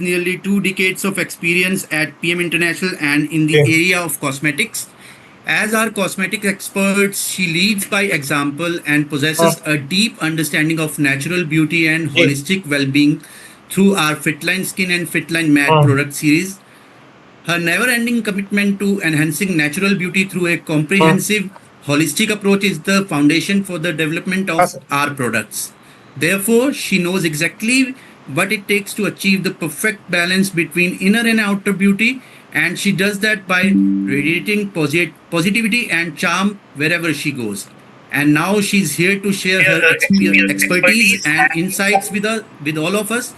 nearly 2 decades of experience at PM International and in the Okay. area of cosmetics. As our cosmetic experts, she leads by example and Uh, possesses a deep understanding of natural beauty and okay. holistic well being through our FITLINE Skin and FITLINE Matte Uh, product series. Her never ending commitment to enhancing natural beauty through a uh, comprehensive, holistic approach is the foundation for the development of that's it. our products. Therefore, she knows exactly what it takes to achieve the perfect balance between inner and outer beauty, and she does that by radiating positivity and charm wherever she goes. And now she's here to share her expertise Expertise and insights with all of us.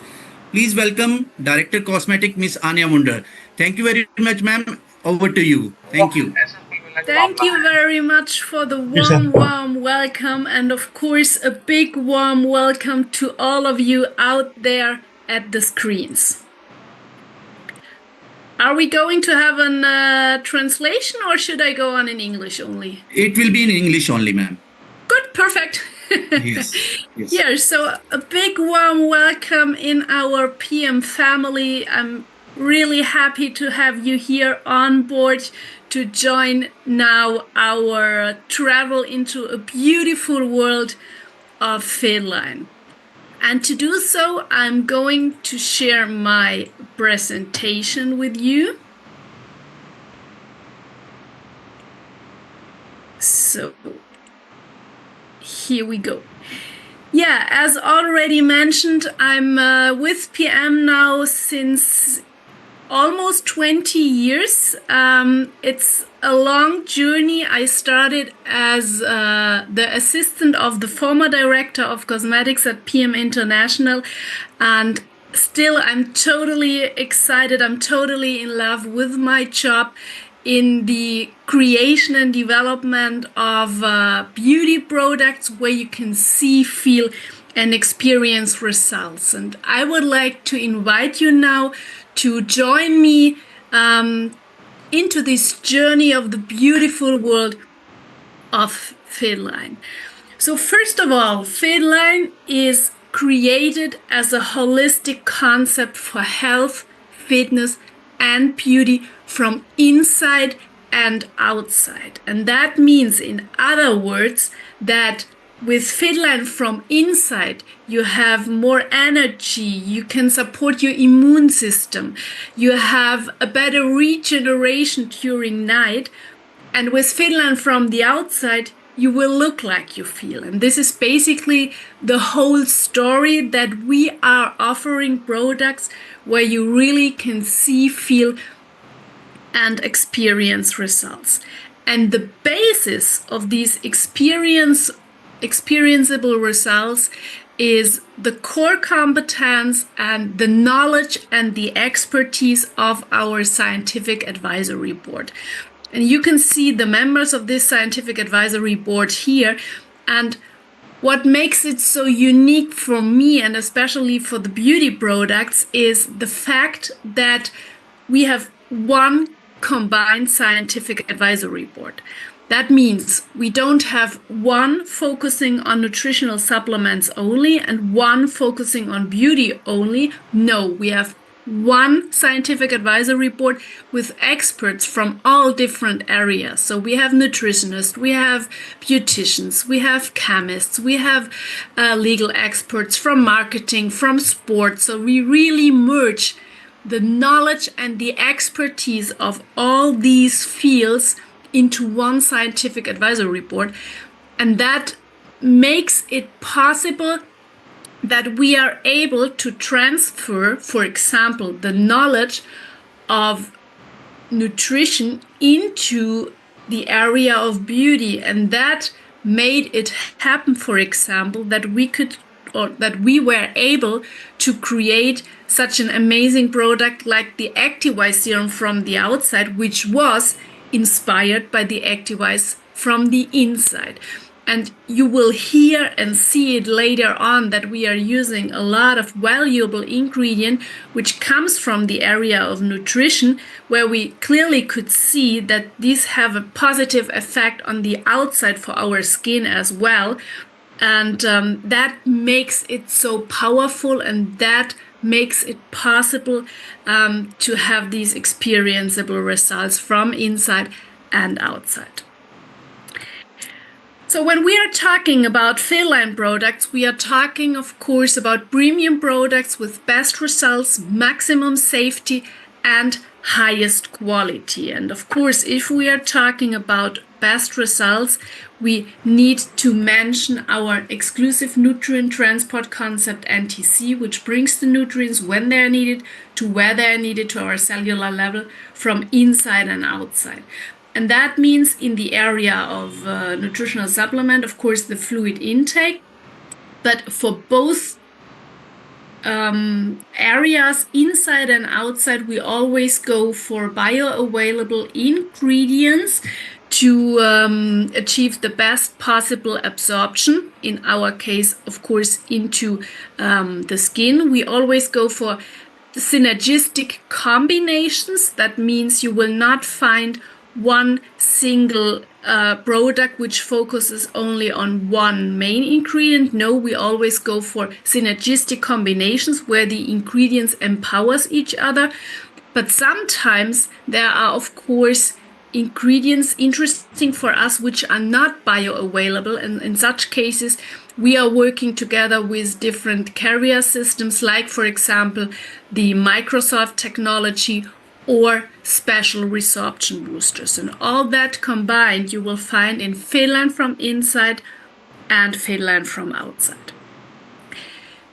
Please welcome Director Cosmetic Miss Anya Munder. Thank you very much, ma'am. Over to you. Thank you. Thank you very much for the warm welcome, and of course, a big warm welcome to all of you out there at the screens. Are we going to have a translation, or should I go on in English only? It will be in English only, ma'am. Good, perfect. Yes. Yes. Yeah, so a big warm welcome in our PM family. I'm really happy to have you here on board to join now our travel into a beautiful world of FITLINE. And to do so, I'm going to share my presentation with you. So here we go. Yeah, as already mentioned, I'm with PM now since almost 20 years. It's a long journey. I started as the assistant of the former director of cosmetics at PM International, and still I'm totally excited. I'm totally in love with my job in the creation and development of beauty products where you can see, feel, and experience results. And I would like to invite you now to join me into this journey of the beautiful world of FITLINE. So first of all, FITLINE is created as a holistic concept for health, fitness, and beauty from inside and outside. And that means, in other words, that with FITLINE from inside, you have more energy, you can support your immune system, you have a better regeneration during night, and with FITLINE from the outside, you will look like you feel. And this is basically the whole story, that we are offering products where you really can see, feel, and experience results. And the basis of these experienceable results is the core competence and the knowledge and the expertise of our scientific advisory board. And you can see the members of this scientific advisory board here. And what makes it so unique for me, and especially for the beauty products, is the fact that we have one combined scientific advisory board. That means we don't have one focusing on nutritional supplements only and one focusing on beauty only. No, we have one scientific advisory board with experts from all different areas. So we have nutritionists, we have beauticians, we have chemists, we have legal experts from marketing, from sports. So we really merge the knowledge and the expertise of all these fields into one scientific advisory board. And that makes it possible that we are able to transfer, for example, the knowledge of nutrition into the area of beauty. And that made it happen, for example, that we were able to create such an amazing product like the Activise serum from the outside, which was inspired by the Activise from the inside. And you will hear and see it later on that we are using a lot of valuable ingredient which comes from the area of nutrition, where we clearly could see that these have a positive effect on the outside for our skin as well. And that makes it so powerful, and that makes it possible to have these experienceable results from inside and outside. So when we are talking about FITLINE products, we are talking, of course, about premium products with best results, maximum safety, and highest quality. And of course, if we are talking about best results, we need to mention our exclusive nutrient transport concept NTC, which brings the nutrients when they're needed to where they're needed to our cellular level from inside and outside. And that means in the area of nutritional supplement, of course, the fluid intake. But for both areas, inside and outside, we always go for bioavailable ingredients to achieve the best possible absorption. In our case, of course, into the skin. We always go for synergistic combinations. That means you will not find one single product which focuses only on one main ingredient. No, we always go for synergistic combinations where the ingredients empowers each other. But sometimes there are, of course, ingredients interesting for us which are not bioavailable, and in such cases we are working together with different carrier systems, like for example the Microsoft technology or special resorption boosters. And all that combined you will find in FITLINE from inside and FITLINE from outside.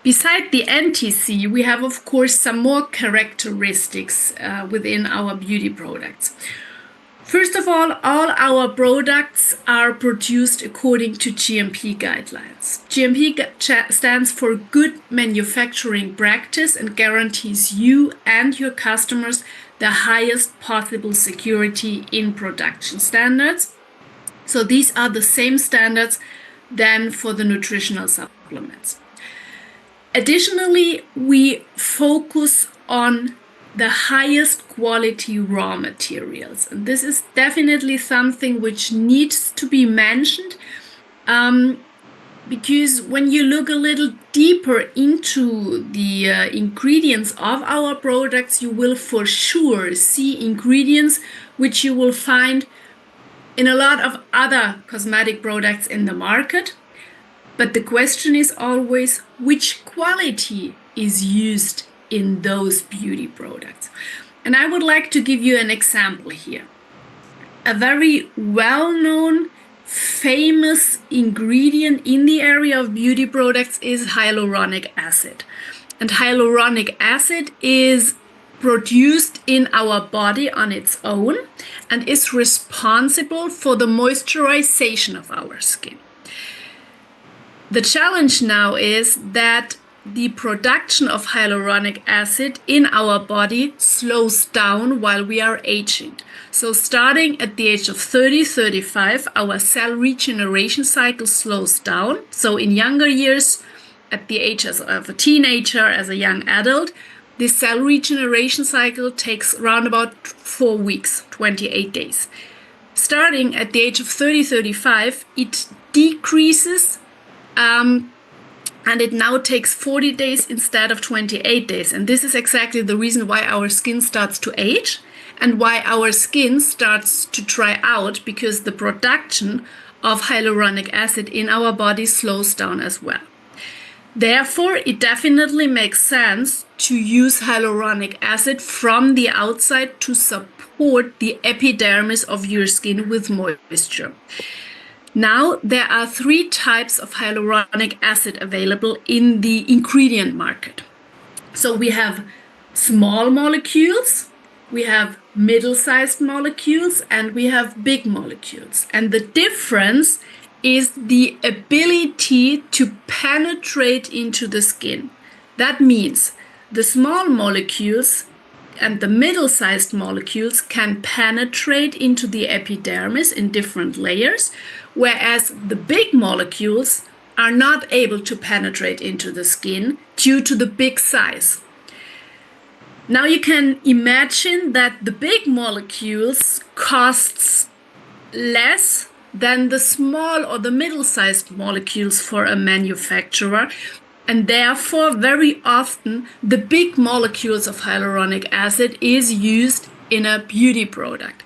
Beside the NTC, we have of course some more characteristics within our beauty products. First of all our products are produced according to GMP guidelines. GMP stands for Good Manufacturing Practice and guarantees you and your customers the highest possible security in production standards. So these are the same standards than for the nutritional supplements. Additionally, we focus on the highest quality raw materials. And this is definitely something which needs to be mentioned because when you look a little deeper into the ingredients of our products, you will for sure see ingredients which you will find in a lot of other cosmetic products in the market. But the question is always which quality is used in those beauty products. And I would like to give you an example here. A very well-known, famous ingredient in the area of beauty products is hyaluronic acid. And hyaluronic acid is produced in our body on its own and is responsible for the moisturization of our skin. The challenge now is that the production of hyaluronic acid in our body slows down while we are aging. So starting at the age of 30, 35, our cell regeneration cycle slows down. So in younger years, at the age of a teenager, as a young adult, the cell regeneration cycle takes around about 4 weeks, 28 days. Starting at the age of 30, 35, it decreases and it now takes 40 days instead of 28 days. And this is exactly the reason why our skin starts to age and why our skin starts to dry out, because the production of hyaluronic acid in our body slows down as well. Therefore, it definitely makes sense to use hyaluronic acid from the outside to support the epidermis of your skin with moisture. Now, there are 3 types of hyaluronic acid available in the ingredient market. So we have small molecules, we have middle-sized molecules, and we have big molecules. And the difference is the ability to penetrate into the skin. That means the small molecules and the middle-sized molecules can penetrate into the epidermis in different layers, whereas the big molecules are not able to penetrate into the skin due to the big size. Now you can imagine that the big molecules costs less than the small or the middle-sized molecules for a manufacturer. And therefore, very often, the big molecules of hyaluronic acid is used in a beauty product.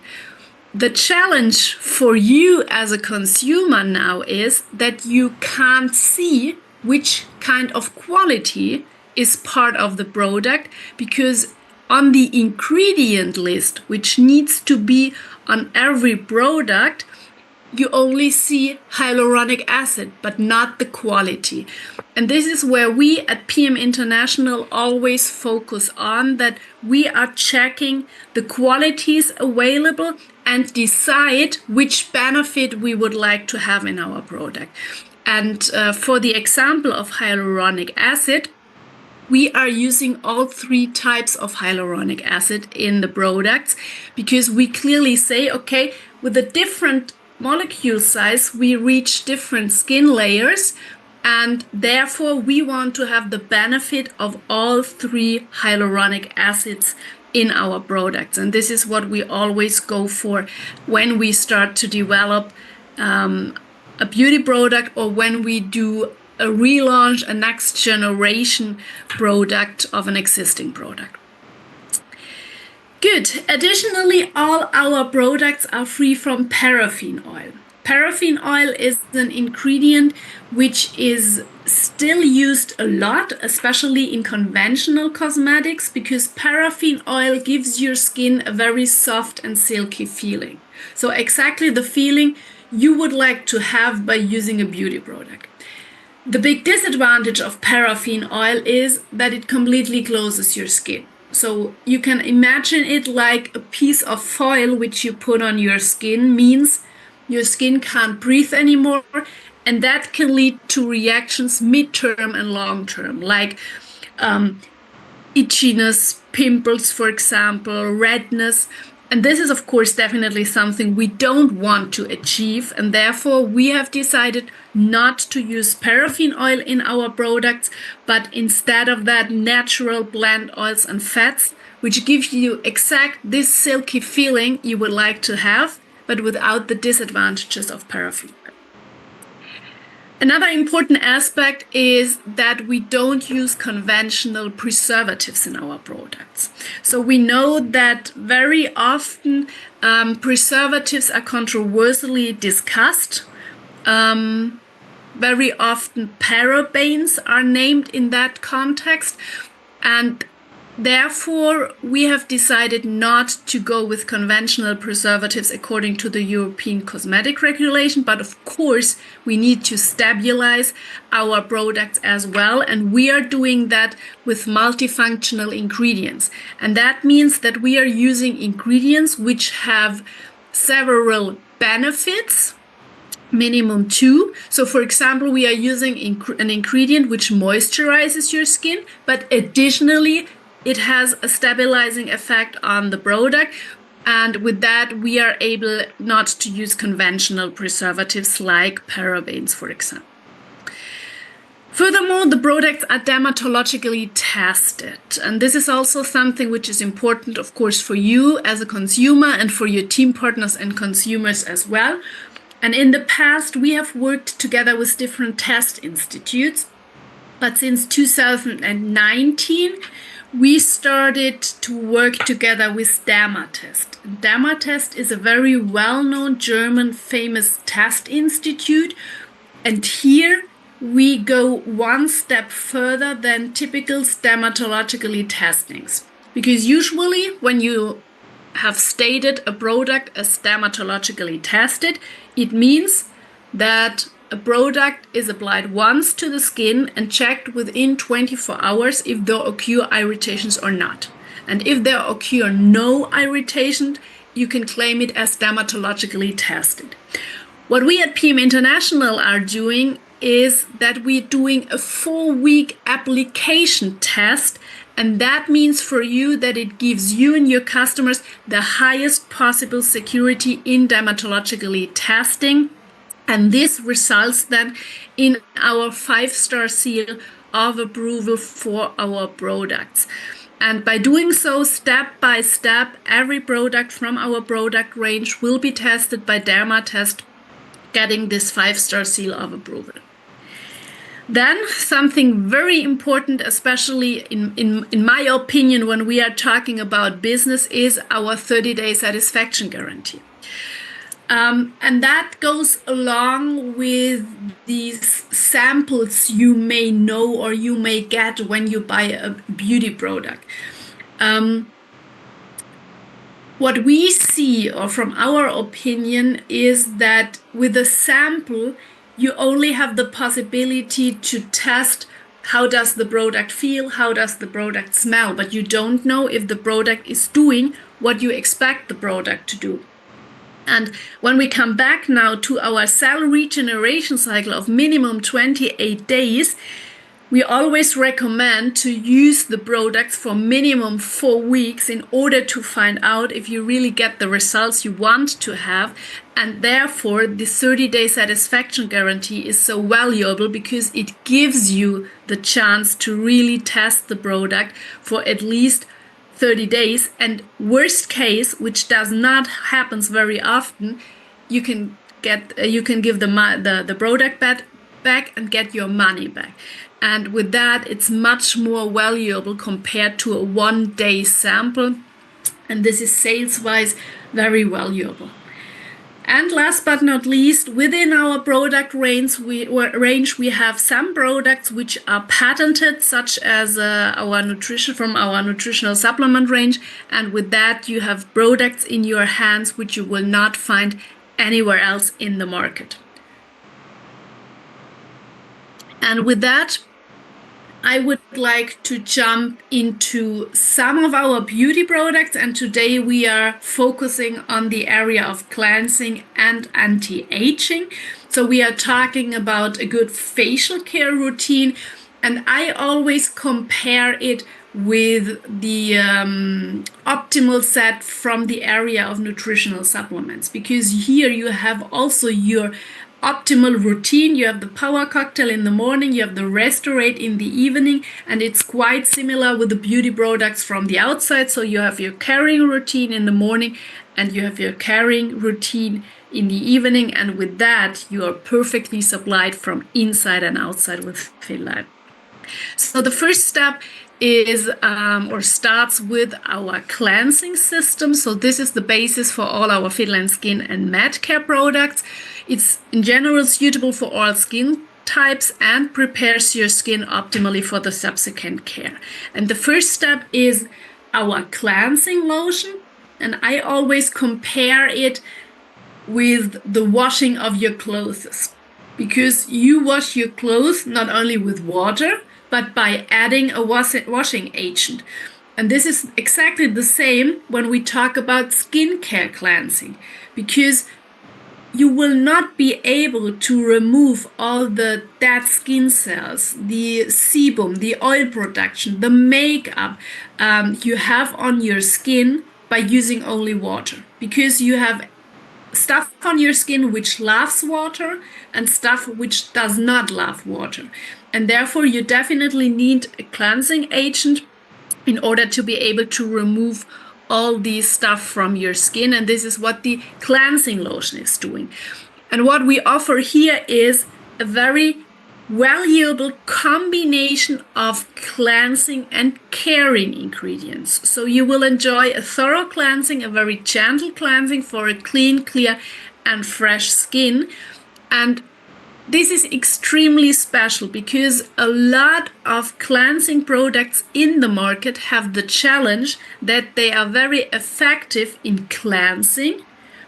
The challenge for you as a consumer now is that you can't see which kind of quality is part of the product, because on the ingredient list, which needs to be on every product, you only see hyaluronic acid, but not the quality. And this is where we at PM International always focus on, that we are checking the qualities available and decide which benefit we would like to have in our product. And for the example of hyaluronic acid, we are using all 3 types of hyaluronic acid in the products, because we clearly say, okay, with a different molecule size, we reach different skin layers, and therefore we want to have the benefit of all 3 hyaluronic acids in our products. And this is what we always go for when we start to develop a beauty product, or when we do a relaunch, a next generation product of an existing product. Good. Additionally, all our products are free from paraffin oil. Paraffin oil is an ingredient which is still used a lot, especially in conventional cosmetics, because paraffin oil gives your skin a very soft and silky feeling. So exactly the feeling you would like to have by using a beauty product. The big disadvantage of paraffin oil is that it completely closes your skin. So you can imagine it like a piece of foil which you put on your skin, means your skin can't breathe anymore, and that can lead to reactions mid-term and long-term, like itchiness, pimples, for example, redness. And this is, of course, definitely something we don't want to achieve, and therefore we have decided not to use paraffin oil in our products, but instead of that, natural blend oils and fats, which give you exact this silky feeling you would like to have, but without the disadvantages of paraffin oil. Another important aspect is that we don't use conventional preservatives in our products. So we know that very often preservatives are controversially discussed. Very often parabens are named in that context, and therefore we have decided not to go with conventional preservatives according to the European cosmetic regulation, but of course we need to stabilize our products as well, and we are doing that with multifunctional ingredients. And that means that we are using ingredients which have several benefits, minimum 2. So for example, we are using an ingredient which moisturizes your skin, but additionally it has a stabilizing effect on the product. And with that, we are able not to use conventional preservatives like parabens, for example. Furthermore, the products are dermatologically tested. And this is also something which is important, of course, for you as a consumer and for your team partners and consumers as well. And in the past, we have worked together with different test institutes. But since 2019, we started to work together with Dermatest. Dermatest is a very well-known German famous test institute. And here we go one step further than typical dermatologically testings. Because usually when you have stated a product as dermatologically tested, it means that a product is applied once to the skin and checked within 24 hours if there occur irritations or not. And if there occur no irritation, you can claim it as dermatologically tested. What we at PM International are doing is that we're doing a 4-week application test. And that means for you that it gives you and your customers the highest possible security in dermatologically testing. And this results then in our 5-star seal of approval for our products. And by doing so, step by step, every product from our product range will be tested by Dermatest, getting this 5-star seal of approval. Then something very important, especially in my opinion, when we are talking about business, is our 30-day satisfaction guarantee. And that goes along with these samples you may know or you may get when you buy a beauty product. What we see, or from our opinion, is that with a sample, you only have the possibility to test how does the product feel, how does the product smell, but you don't know if the product is doing what you expect the product to do. And when we come back now to our cell regeneration cycle of minimum 28 days, we always recommend to use the products for minimum 4 weeks in order to find out if you really get the results you want to have. And therefore, the 30-day satisfaction guarantee is so valuable because it gives you the chance to really test the product for at least 30 days. And worst case, which does not happen very often, you can give the product back and get your money back. And with that, it's much more valuable compared to a 1-day sample. And this is sales-wise very valuable. And last but not least, within our product range, we have some products which are patented, such as our nutritional supplement range. And with that, you have products in your hands which you will not find anywhere else in the market. And with that, I would like to jump into some of our beauty products, and today we are focusing on the area of cleansing and anti-aging. So we are talking about a good facial care routine, and I always compare it with the optimal set from the area of nutritional supplements, because here you have also your optimal routine. You have the power cocktail in the morning, you have the restorate in the evening, and it's quite similar with the beauty products from the outside. So you have your carrying routine in the morning and you have your carrying routine in the evening, and with that you are perfectly supplied from inside and outside with FITLINE. So the first step is starts with our cleansing system. So this is the basis for all our FITLINE skin and med care products. It's in general suitable for all skin types and prepares your skin optimally for the subsequent care. And the first step is our cleansing lotion, and I always compare it with the washing of your clothes, because you wash your clothes not only with water but by adding a washing agent. And this is exactly the same when we talk about skincare cleansing, because you will not be able to remove all the dead skin cells, the sebum, the oil production, the makeup you have on your skin by using only water, because you have stuff on your skin which loves water and stuff which does not love water. And therefore you definitely need a cleansing agent in order to be able to remove all these stuff from your skin. And this is what the cleansing lotion is doing. And what we offer here is a very valuable combination of cleansing and caring ingredients. So you will enjoy a thorough cleansing, a very gentle cleansing for a clean, clear, and fresh skin. And this is extremely special because a lot of cleansing products in the market have the challenge that they are very effective in cleansing,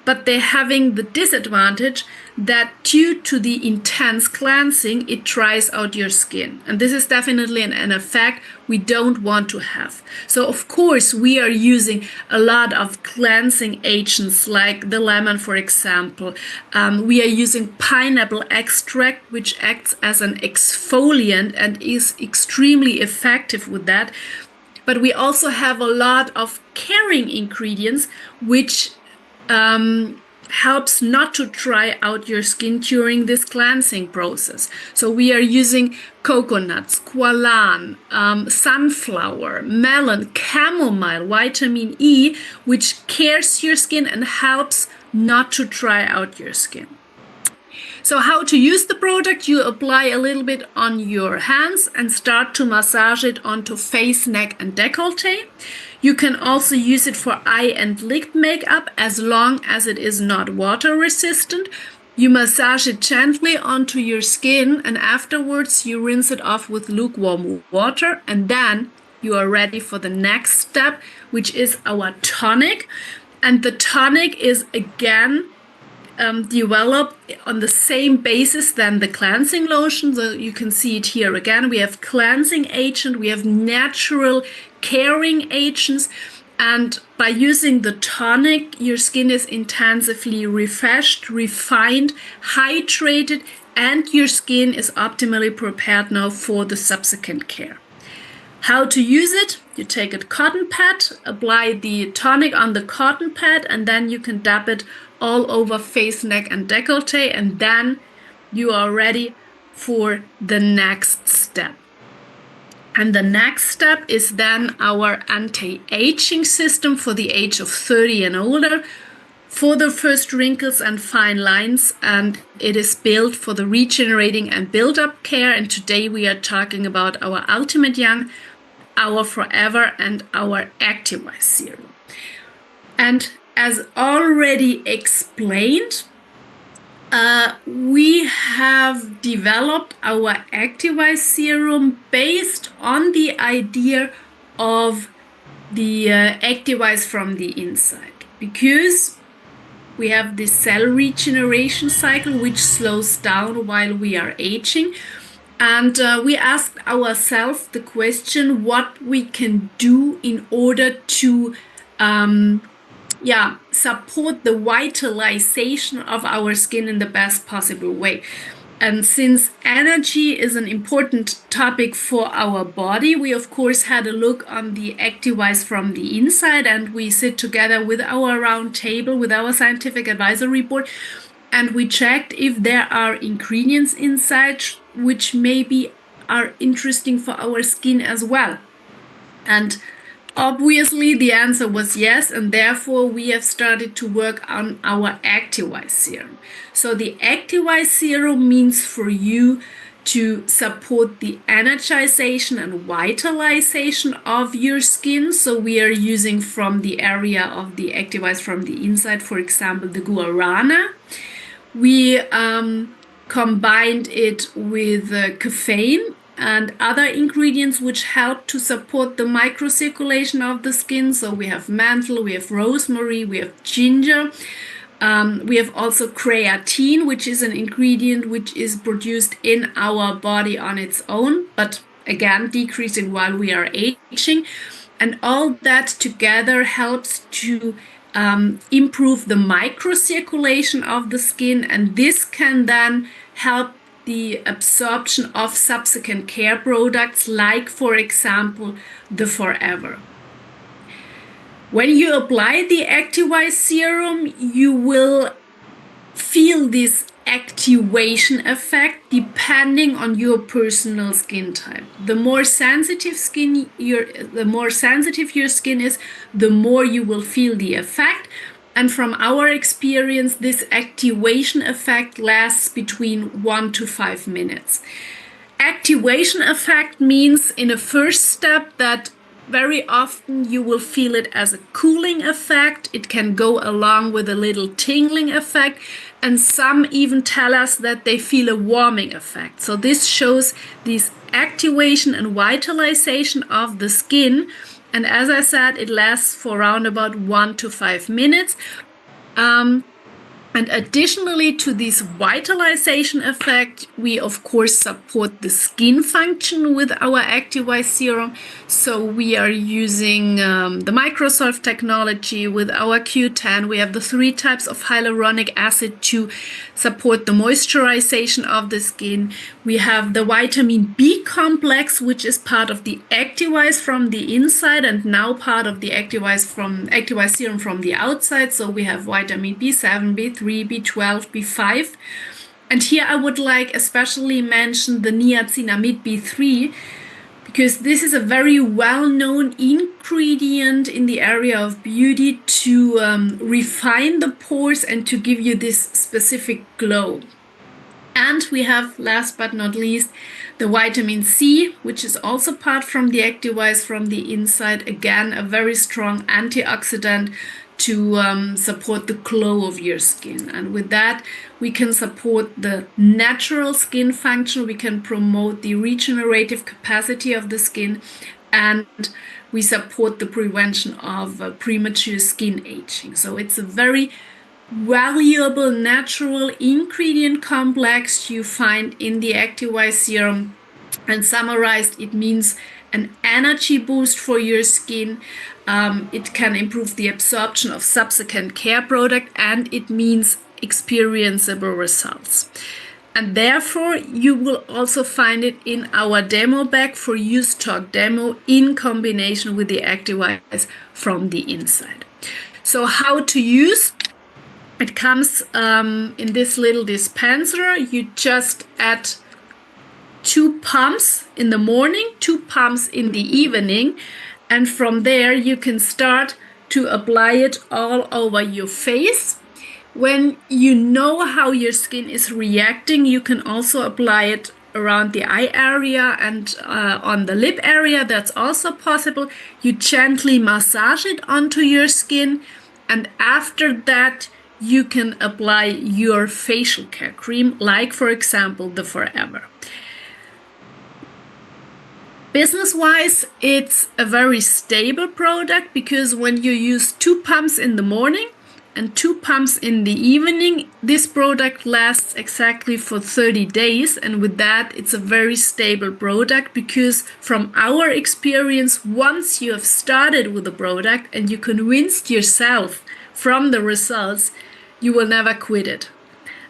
but they're having the disadvantage that due to the intense cleansing, it dries out your skin. And this is definitely an effect we don't want to have. So of course, we are using a lot of cleansing agents like the lemon, for example. We are using pineapple extract, which acts as an exfoliant and is extremely effective with that. But we also have a lot of caring ingredients, which helps not to dry out your skin during this cleansing process. So we are using coconuts, squalane, sunflower, melon, chamomile, vitamin E, which cares your skin and helps not to dry out your skin. So how to use the product? You apply a little bit on your hands and start to massage it onto face, neck, and décolleté. You can also use it for eye and lip makeup as long as it is not water resistant. You massage it gently onto your skin, and afterwards you rinse it off with lukewarm water, and then you are ready for the next step, which is our tonic. And the tonic is again developed on the same basis than the cleansing lotion. So you can see it here again. We have cleansing agent, we have natural caring agents, and by using the tonic, your skin is intensively refreshed, refined, hydrated, and your skin is optimally prepared now for the subsequent care. How to use it? You take a cotton pad, apply the tonic on the cotton pad, and then you can dab it all over face, neck, and décolleté, and then you are ready for the next step. And the next step is then our anti-aging system for the age of 30 and older, for the first wrinkles and fine lines, and it is built for the regenerating and build-up care. And today we are talking about our Ultimate Young, our Forever, and our Activise Serum. And as already explained, we have developed our Activise Serum based on the idea of the Activise from the inside, because we have the cell regeneration cycle which slows down while we are aging. And we asked ourselves the question what we can do in order to support the vitalization of our skin in the best possible way. And since energy is an important topic for our body, we of course had a look on the Activise from the inside, and we sit together with our round table, with our scientific advisory board, and we checked if there are ingredients inside which maybe are interesting for our skin as well. And obviously the answer was yes, and therefore we have started to work on our Activise Serum. So the Activise Serum means for you to support the energization and vitalization of your skin. So we are using from the area of the Activise from the inside, for example, the guarana. We combined it with caffeine and other ingredients which help to support the microcirculation of the skin. So we have menthol, we have rosemary, we have ginger. We have also creatine, which is an ingredient which is produced in our body on its own, but again decreasing while we are aging. And all that together helps to improve the microcirculation of the skin, and this can then help the absorption of subsequent care products, like for example the Forever. When you apply the Activise Serum, you will feel this activation effect depending on your personal skin type. The more sensitive your skin is, the more you will feel the effect. And from our experience, this activation effect lasts between 1 to 5 minutes. Activation effect means in a first step that very often you will feel it as a cooling effect. It can go along with a little tingling effect, and some even tell us that they feel a warming effect. So this shows this activation and vitalization of the skin. And as I said, it lasts for around about 1 to 5 minutes. And additionally to this vitalization effect, we of course support the skin function with our Activise Serum. So we are using the Microsoft technology with our Q10. We have the 3 types of hyaluronic acid to support the moisturization of the skin. We have the vitamin B complex, which is part of the Activise from the inside and now part of the Activise Serum from the outside. So we have vitamin B7, B3, B12, B5. And here I would like especially mention the niacinamide B3, because this is a very well-known ingredient in the area of beauty to refine the pores and to give you this specific glow. And we have, last but not least, the vitamin C, which is also part from the Activize from the inside. Again, a very strong antioxidant to support the glow of your skin. And with that, we can support the natural skin function, we can promote the regenerative capacity of the skin, and we support the prevention of premature skin aging. So it's a very valuable natural ingredient complex you find in the Activize serum. And summarized, it means an energy boost for your skin. It can improve the absorption of subsequent care product, and it means experienceable results. And therefore, you will also find it in our demo bag for use talk demo in combination with the Activize from the inside. So how to use? It comes in this little dispenser. You just add 2 pumps in the morning, 2 pumps in the evening, and from there you can start to apply it all over your face. When you know how your skin is reacting, you can also apply it around the eye area and on the lip area. That's also possible. You gently massage it onto your skin, and after that you can apply your facial care cream, like for example the Forever. Business-wise, it's a very stable product because when you use 2 pumps in the morning and 2 pumps in the evening, this product lasts exactly for 30 days. And with that, it's a very stable product because from our experience, once you have started with the product and you convinced yourself from the results, you will never quit it.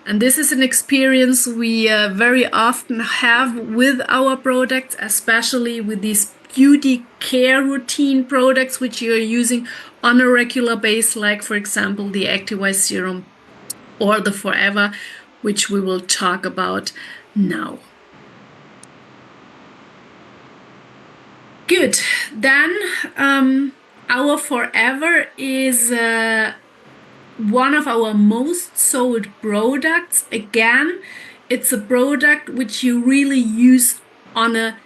And this is an experience we very often have with our products, especially with these beauty care routine products which you are using on a regular basis, like for example the Activize serum or the Forever, which we will talk about now. Good. Then our Forever is one of our most sold products. Again, it's a product which you really use on a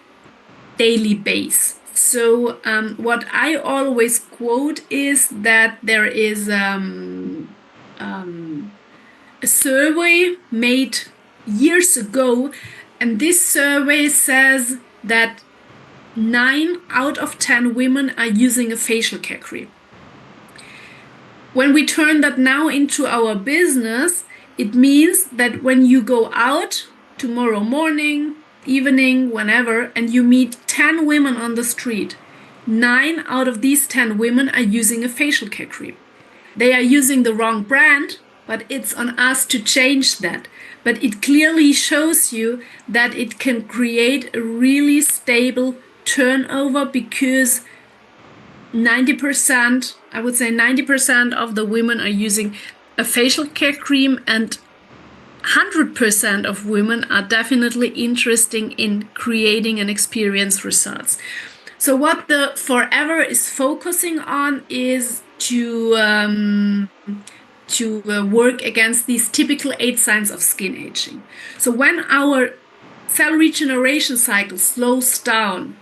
daily basis. So what I always quote is that there is a survey made years ago, and this survey says that 9 out of 10 women are using a facial care cream. When we turn that now into our business, it means that when you go out tomorrow morning, evening, whenever, and you meet 10 women on the street, 9 out of these 10 women are using a facial care cream. They are using the wrong brand, but it's on us to change that. But it clearly shows you that it can create a really stable turnover because 90%, I would say 90% of the women are using a facial care cream, and 100% of women are definitely interested in creating and experience results. So what the Forever is focusing on is to work against these typical 8 signs of skin aging. So when our cell regeneration cycle slows down,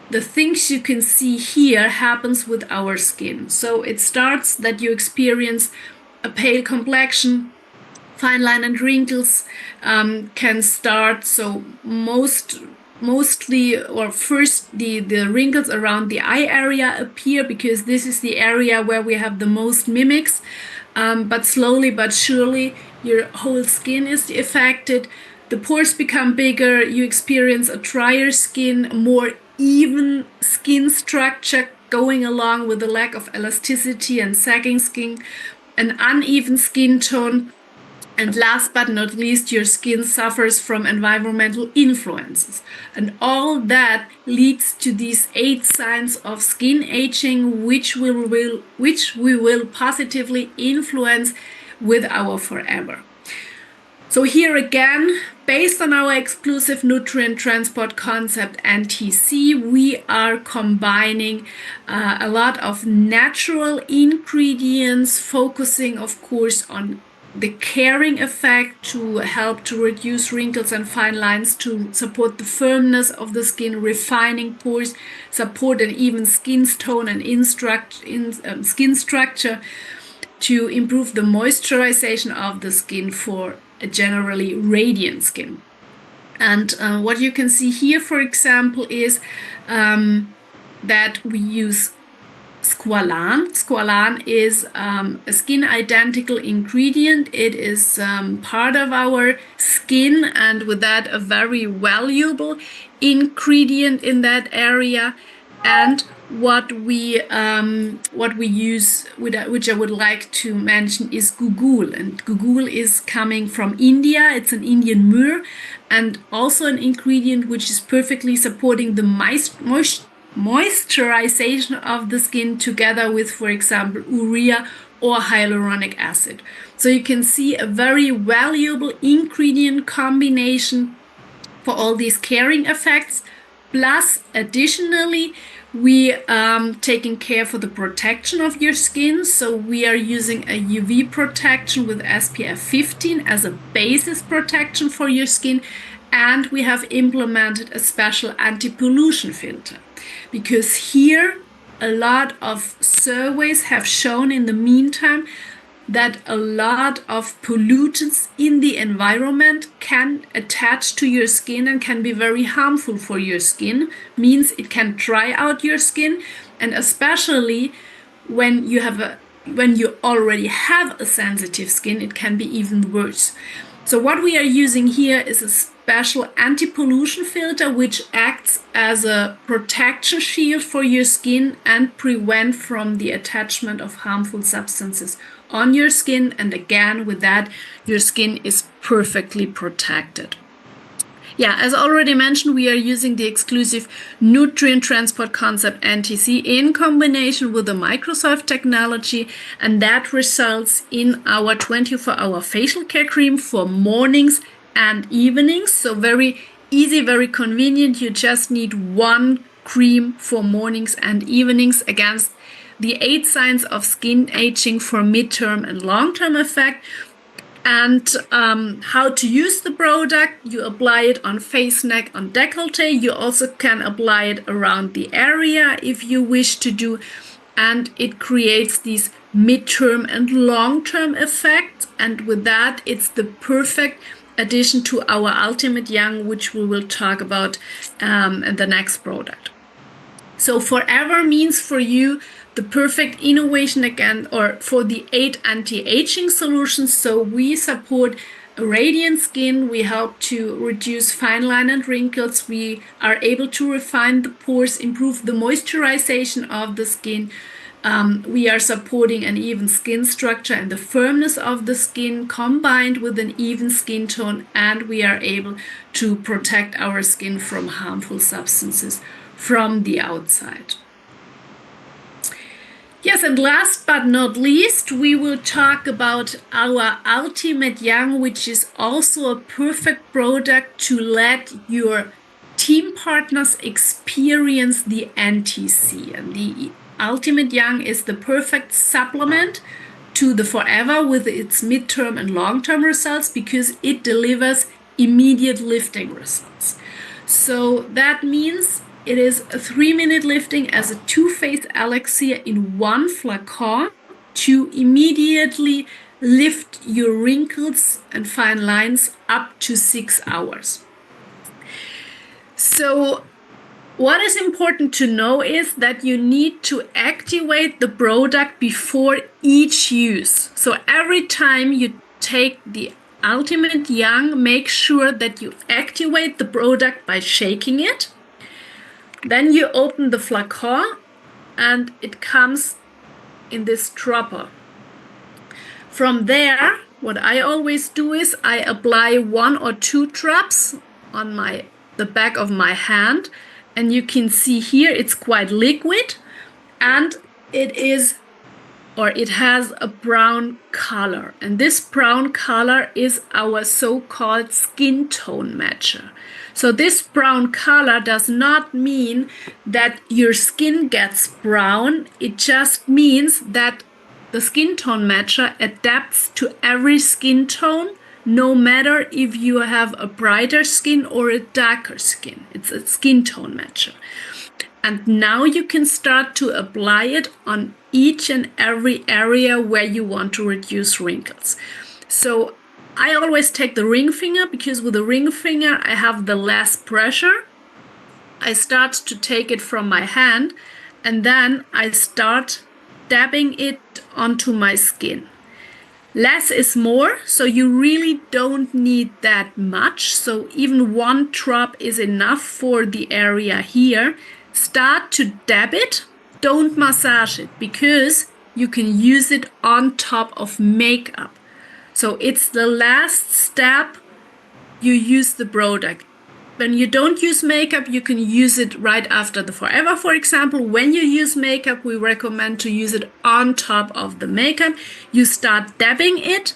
the things you can see here happens with our skin. So it starts that you experience a pale complexion, fine line and wrinkles can start. So mostly or first the wrinkles around the eye area appear because this is the area where we have the most mimics. But slowly but surely your whole skin is affected. The pores become bigger, you experience a drier skin, more even skin structure going along with the lack of elasticity and sagging skin, an uneven skin tone, and last but not least, your skin suffers from environmental influences. And all that leads to these 8 signs of skin aging, which we will positively influence with our Forever. So here again, based on our exclusive nutrient transport concept NTC, we are combining a lot of natural ingredients, focusing of course on the caring effect to help to reduce wrinkles and fine lines, to support the firmness of the skin, refining pores, support an even skin tone and skin structure, to improve the moisturization of the skin for a generally radiant skin. And what you can see here, for example, is that we use squalane. Squalane is a skin identical ingredient. It is part of our skin, and with that a very valuable ingredient in that area. And what we use, which I would like to mention, is gugul. And gugul is coming from India. It's an Indian myrrh, and also an ingredient which is perfectly supporting the moisturization of the skin, together with, for example, urea or hyaluronic acid. So you can see a very valuable ingredient combination for all these caring effects. Plus, additionally, we taking care for the protection of your skin. So we are using a UV protection with SPF 15 as a basis protection for your skin. And we have implemented a special anti-pollution filter, because here a lot of surveys have shown in the meantime that a lot of pollutants in the environment can attach to your skin and can be very harmful for your skin. Means it can dry out your skin, and especially when you already have a sensitive skin, it can be even worse. So what we are using here is a special anti-pollution filter, which acts as a protection shield for your skin and prevent from the attachment of harmful substances on your skin. And again, with that, your skin is perfectly protected. Yeah, as already mentioned, we are using the exclusive Nutrient Transport Concept NTC in combination with the Microsoft technology, and that results in our 24-hour facial care cream for mornings and evenings. So very easy, very convenient. You just need one cream for mornings and evenings against the 8 signs of skin aging for midterm and long-term effect. And how to use the product: you apply it on face, neck, on décolleté. You also can apply it around the area if you wish to do, and it creates these midterm and long-term effects. And with that, it's the perfect addition to our Ultimate Young, which we will talk about in the next product. So Forever means for you the perfect innovation again, or for the 8 anti-aging solutions. So we support a radiant skin, we help to reduce fine line and wrinkles, we are able to refine the pores, improve the moisturization of the skin, we are supporting an even skin structure and the firmness of the skin combined with an even skin tone, and we are able to protect our skin from harmful substances from the outside. Yes, and last but not least, we will talk about our Ultimate Young, which is also a perfect product to let your team partners experience the NTC. And the Ultimate Young is the perfect supplement to the Forever with its midterm and long-term results, because it delivers immediate lifting results. So that means it is a 3-minute lifting as a 2-phase elixir in one flacon to immediately lift your wrinkles and fine lines up to 6 hours. So what is important to know is that you need to activate the product before each use. So every time you take the Ultimate Young, make sure that you activate the product by shaking it. Then you open the flacon and it comes in this dropper. From there, what I always do is I apply 1 or 2 drops on the back of my hand, and you can see here it's quite liquid, and it has a brown color, and this brown color is our so-called skin tone matcher. So this brown color does not mean that your skin gets brown. It just means that the skin tone matcher adapts to every skin tone, no matter if you have a brighter skin or a darker skin. It's a skin tone matcher. And now you can start to apply it on each and every area where you want to reduce wrinkles. So I always take the ring finger, because with the ring finger I have the less pressure. I start to take it from my hand, and then I start dabbing it onto my skin. Less is more, so you really don't need that much. So even one drop is enough for the area here. Start to dab it, don't massage it, because you can use it on top of makeup. So it's the last step you use the product. When you don't use makeup, you can use it right after the Forever, for example. When you use makeup, we recommend to use it on top of the makeup. You start dabbing it.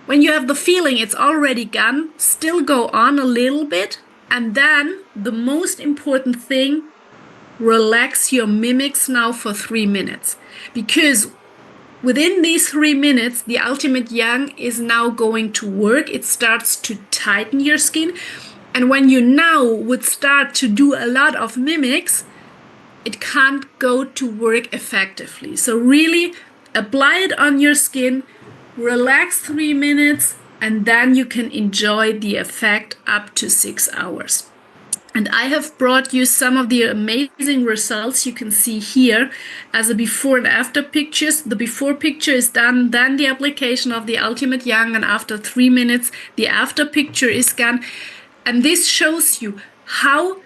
When you have the feeling it's already gone, still go on a little bit. And then the most important thing, relax your mimics now for 3 minutes. Because within these 3 minutes, the Ultimate Young is now going to work. It starts to tighten your skin. And when you now would start to do a lot of mimics, it can't go to work effectively. So really apply it on your skin, relax 3 minutes, and then you can enjoy the effect up to 6 hours. And I have brought you some of the amazing results you can see here as a before and after pictures. The before picture is done, then the application of the Ultimate Young, and after 3 minutes, the after picture is gone. And this shows you how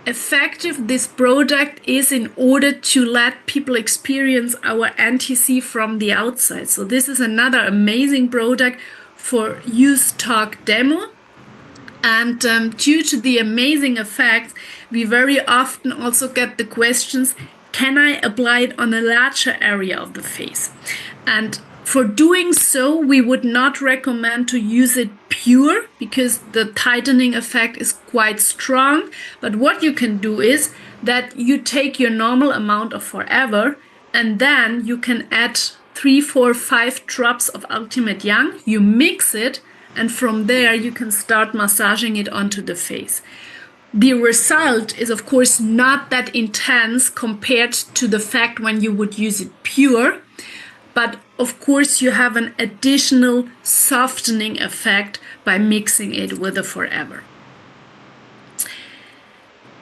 effective this product is in order to let people experience our NTC from the outside. So this is another amazing product for use, talk, demo. And due to the amazing effects, we very often also get the questions, can I apply it on a larger area of the face? And for doing so, we would not recommend to use it pure, because the tightening effect is quite strong. But what you can do is that you take your normal amount of Forever, and then you can add 3, 4, 5 drops of Ultimate Young. You mix it, and from there you can start massaging it onto the face. The result is, of course, not that intense compared to the fact when you would use it pure. But of course, you have an additional softening effect by mixing it with the Forever.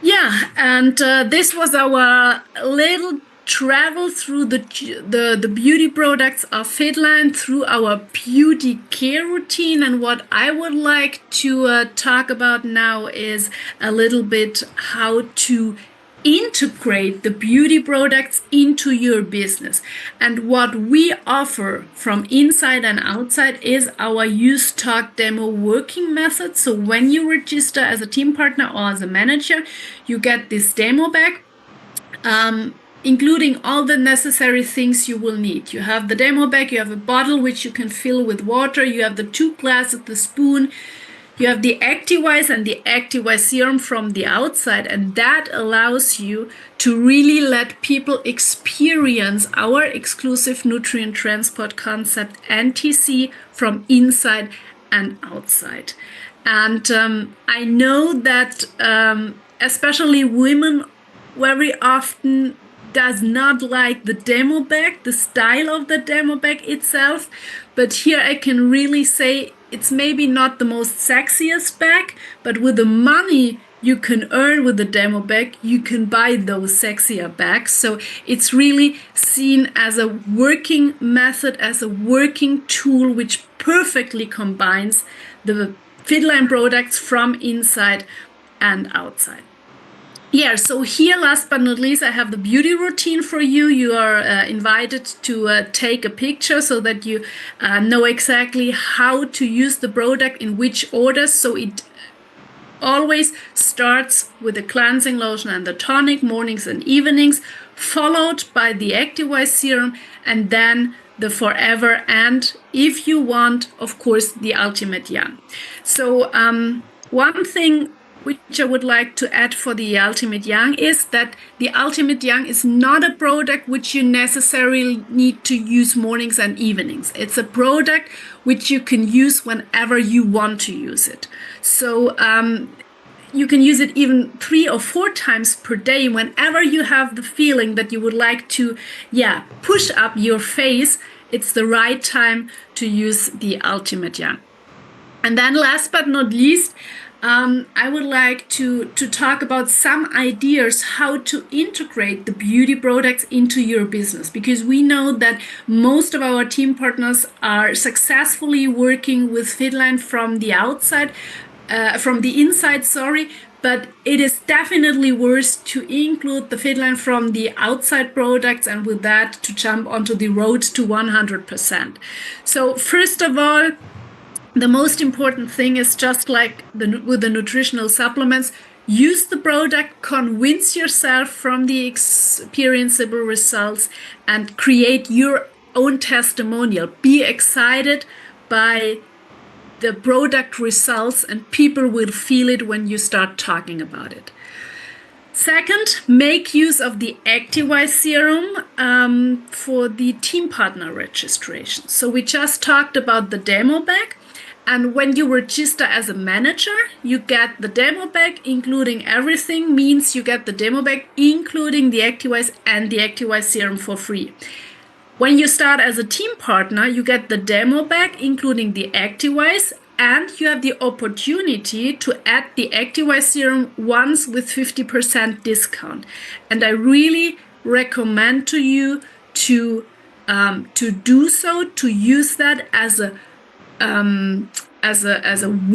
Yeah, and this was our little travel through the beauty products of FITLINE, through our beauty care routine. And what I would like to talk about now is a little bit how to integrate the beauty products into your business. And what we offer from inside and outside is our use, talk, demo working method. So when you register as a team partner or as a manager, you get this demo bag, including all the necessary things you will need. You have the demo bag, you have a bottle which you can fill with water, you have the 2 glasses, the spoon, you have the Activize and the Activize serum from the outside, and that allows you to really let people experience our exclusive nutrient transport concept NTC from inside and outside. And I know that especially women very often does not like the demo bag, the style of the demo bag itself, but here I can really say it's maybe not the most sexiest bag, but with the money you can earn with the demo bag, you can buy those sexier bags. So it's really seen as a working method, as a working tool, which perfectly combines the FITLINE products from inside and outside. Yeah, so here, last but not least, I have the beauty routine for you. You are invited to take a picture so that you know exactly how to use the product in which orders. So it always starts with the cleansing lotion and the tonic, mornings and evenings, followed by the Activize serum, and then the Forever, and if you want, of course, the Ultimate Young. So one thing which I would like to add for the Ultimate Young is that the Ultimate Young is not a product which you necessarily need to use mornings and evenings. It's a product which you can use whenever you want to use it. So you can use it even 3 or 4 times per day whenever you have the feeling that you would like to, push up your face. It's the right time to use the Ultimate Young. And then last but not least, I would like to talk about some ideas how to integrate the beauty products into your business, because we know that most of our team partners are successfully working with FITLINE from the outside, from the inside, but it is definitely worth to include the FITLINE from the outside products, and with that to jump onto the road to 100%. So first of all, the most important thing is just like with the nutritional supplements, use the product, convince yourself from the experienceable results, and create your own testimonial. Be excited by the product results, and people will feel it when you start talking about it. Second, make use of the ActiVise serum for the team partner registration. So we just talked about the demo bag. And when you register as a manager, you get the demo bag, including everything, means you get the demo bag, including the ActiVise and the ActiVise serum for free. When you start as a team partner, you get the demo bag, including the ActiVise, and you have the opportunity to add the ActiVise serum once with 50% discount. And I really recommend to you to do so, to use that as a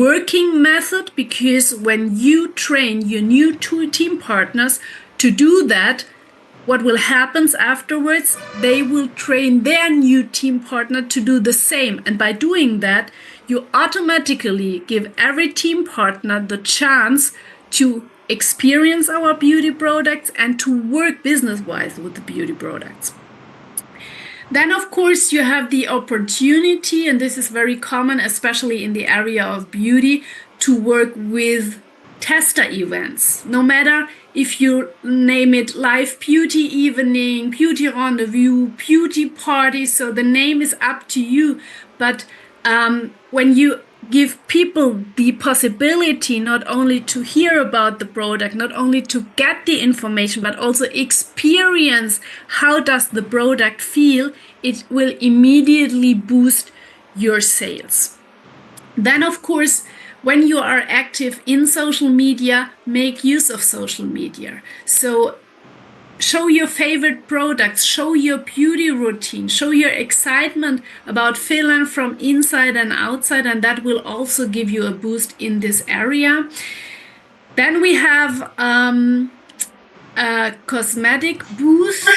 working method, because when you train your new 2 team partners to do that, what will happen afterwards, they will train their new team partner to do the same. And by doing that, you automatically give every team partner the chance to experience our beauty products and to work business-wise with the beauty products. Then, of course, you have the opportunity, and this is very common, especially in the area of beauty, to work with tester events. No matter if you name it live beauty evening, beauty rendezvous, beauty party, so the name is up to you. But when you give people the possibility not only to hear about the product, not only to get the information, but also experience how does the product feel, it will immediately boost your sales. Then, of course, when you are active in social media, make use of social media. So show your favorite products, show your beauty routine, show your excitement about FITLINE from inside and outside, and that will also give you a boost in this area. Then we have a cosmetic booth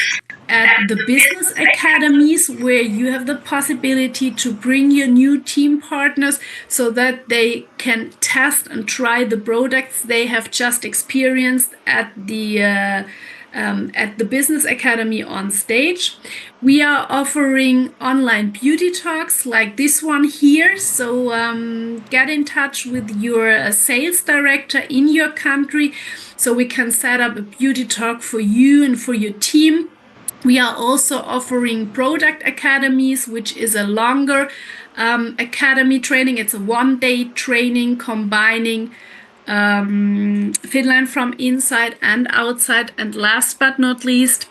at the business academies, where you have the possibility to bring your new team partners so that they can test and try the products they have just experienced at the Business Academy on stage. We are offering online beauty talks like this one here. So get in touch with your sales director in your country so we can set up a beauty talk for you and for your team. We are also offering product academies, which is a longer academy training. It's a 1-day training combining FITLINE from inside and outside. And last but not least,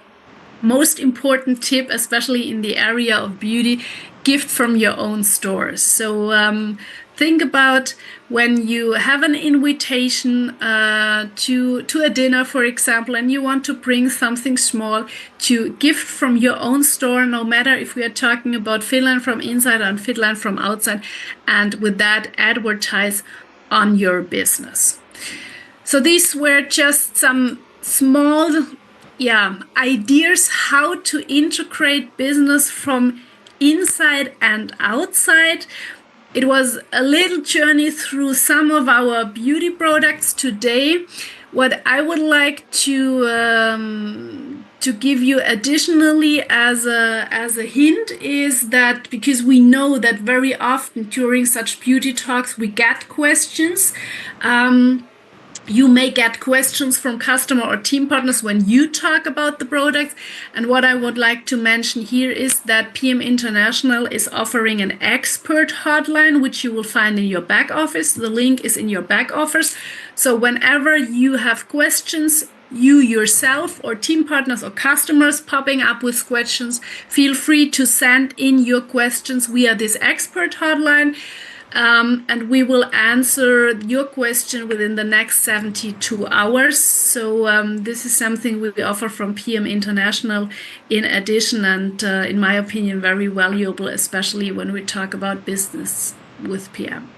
most important tip, especially in the area of beauty, gift from your own stores. So think about when you have an invitation to a dinner, for example, and you want to bring something small to gift from your own store, no matter if we are talking about FITLINE from inside or FITLINE from outside, and with that advertise on your business. So these were just some small ideas how to integrate business from inside and outside. It was a little journey through some of our beauty products today. What I would like to give you additionally as a hint is that, because we know that very often during such beauty talks we get questions, You may get questions from customer or team partners when you talk about the products. And what I would like to mention here is that PM International is offering an expert hotline, which you will find in your back office. The link is in your back office. So whenever you have questions, you yourself or team partners or customers popping up with questions, feel free to send in your questions via this expert hotline. And we will answer your question within the next 72 hours. So this is something we offer from PM International in addition, and in my opinion, very valuable, especially when we talk about business with PM.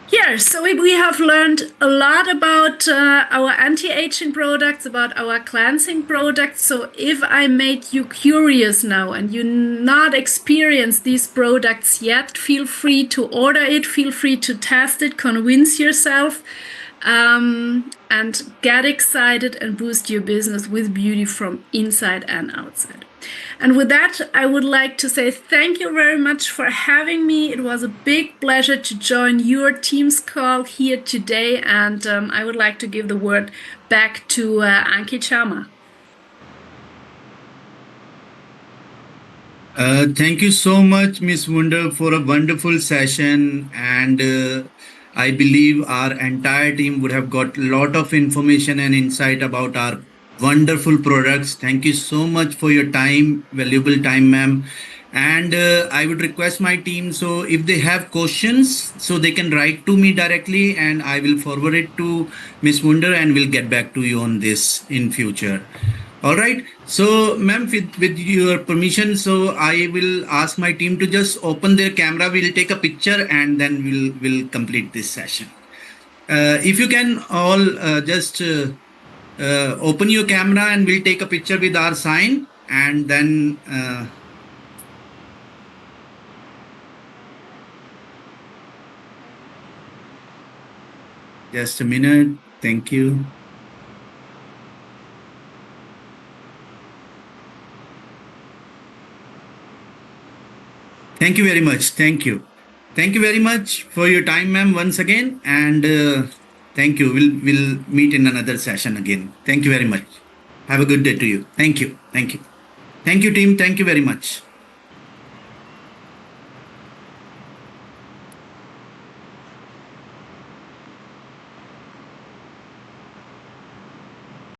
Here, so we have learned a lot about our anti-aging products, about our cleansing products. So if I made you curious now and you not experienced these products yet, feel free to order it, feel free to test it, convince yourself, and get excited and boost your business with beauty from inside and outside. And with that, I would like to say thank you very much for having me. It was a big pleasure to join your Teams call here today. And I would like to give the word back to Anki Chama. Thank you so much, Miss Wunder, for a wonderful session. And I believe our entire team would have got a lot of information and insight about our wonderful products. Thank you so much for your time, valuable time, ma'am. And I would request my team, so if they have questions, so they can write to me directly, and I will forward it to Miss Wunder, and we'll get back to you on this in future. All right. So, ma'am, with your permission, so I will ask my team to just open their camera. We'll take a picture and then we'll complete this session. If you can all just open your camera and we'll take a picture with our sign, and then just a minute. Thank you. Thank you very much. Thank you. Thank you very much for your time, ma'am, once again. And thank you. We'll meet in another session again. Thank you very much. Have a good day to you. Thank you. Thank you. Thank you, team. Thank you very much.